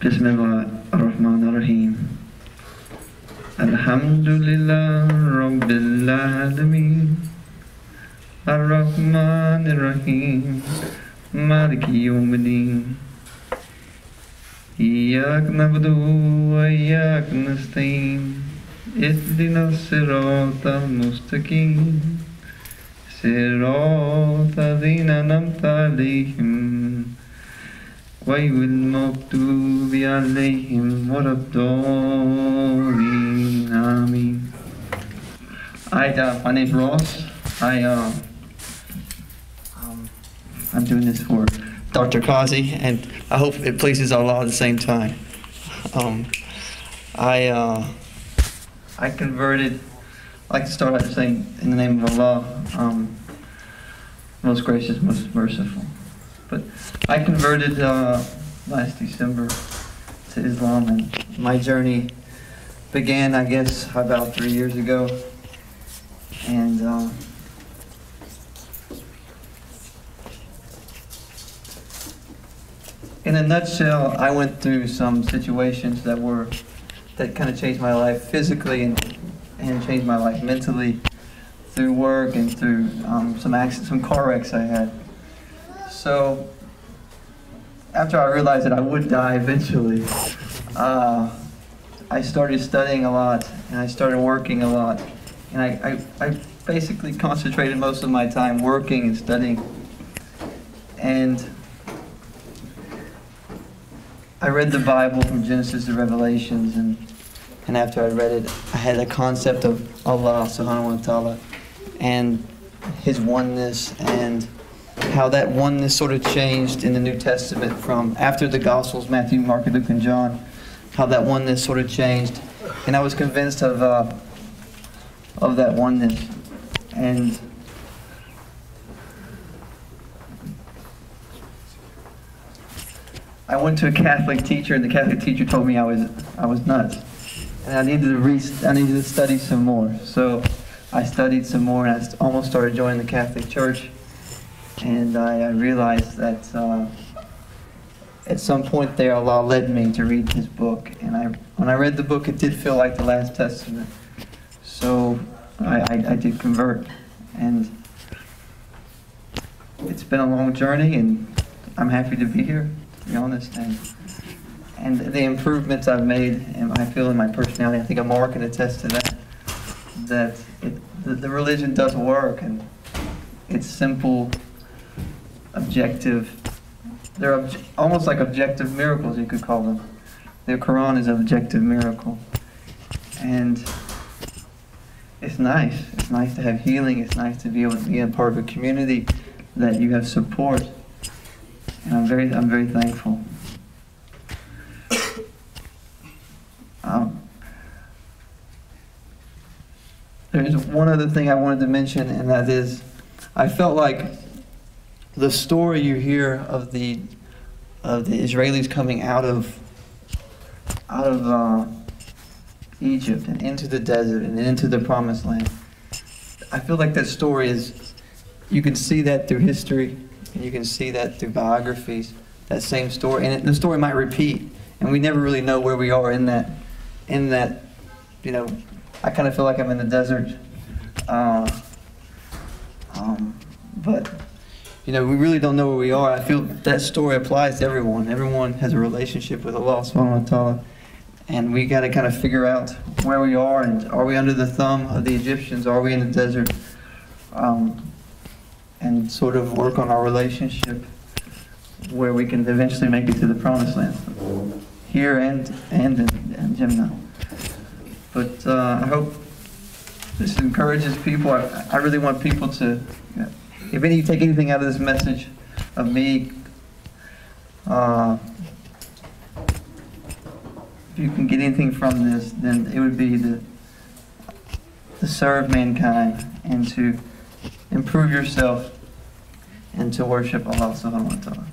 Bismillahirrahmanirrahim. Alhamdulillah Rabbil Alameen. Ar-Rahmanir-Rahim. Maliki Yawmiddin. Iyyak na'budu wa iyyak nasta'in. Ihdina as-siratal mustaqim. Siratal ladzina an'amta alayhim. Ghayril maghdubi alayhim waladdallin. Ameen. My name's Ross. I'm doing this for Dr. Kazi, and I hope it pleases Allah at the same time. I converted. I like to start out saying, in the name of Allah, most gracious, most merciful. But I converted last December to Islam, and my journey began, I guess, about 3 years ago. And in a nutshell, I went through some situations that kind of changed my life physically and changed my life mentally through work and through some car wrecks I had. So after I realized that I would die eventually, I started studying a lot and I started working a lot. And I basically concentrated most of my time working and studying. And I read the Bible from Genesis to Revelations, and after I read it, I had a concept of Allah subhanahu wa ta'ala and His oneness, and how that oneness sort of changed in the New Testament from after the Gospels, Matthew, Mark, Luke, and John, how that oneness sort of changed. And I was convinced of that oneness. And I went to a Catholic teacher, and the Catholic teacher told me I was nuts, and I needed to study some more. So I studied some more, and I almost started joining the Catholic Church. And I realized that at some point there, Allah led me to read His book. And when I read the book, it did feel like the Last Testament. So I did convert, and it's been a long journey, and I'm happy to be here, to be honest. And the improvements I've made, and I feel in my personality, I think Amar can attest to that the religion does work, and it's simple, objective. They're almost like objective miracles, you could call them. The Quran is an objective miracle. And it's nice. It's nice to have healing. It's nice to be able to be a part of a community that you have support. And I'm very thankful. There's one other thing I wanted to mention, and that is, I felt like the story you hear of the Israelis coming out of Egypt and into the desert and into the Promised Land. I feel like that story you can see that through history, and you can see that through biographies, that same story. And the story might repeat, and we never really know where we are in that, I kind of feel like I'm in the desert. But we really don't know where we are. I feel that story applies to everyone. Everyone has a relationship with Allah subhanahu wa ta'ala. And we got to kind of figure out where we are, and are we under the thumb of the Egyptians? Are we in the desert? And sort of work on our relationship where we can eventually make it to the Promised Land, here and in Jannah. But I hope this encourages people. I really want people to, if any of you take anything out of this message of me, if you can get anything from this, then it would be to serve mankind and to improve yourself and to worship Allah subhanahu wa ta'ala.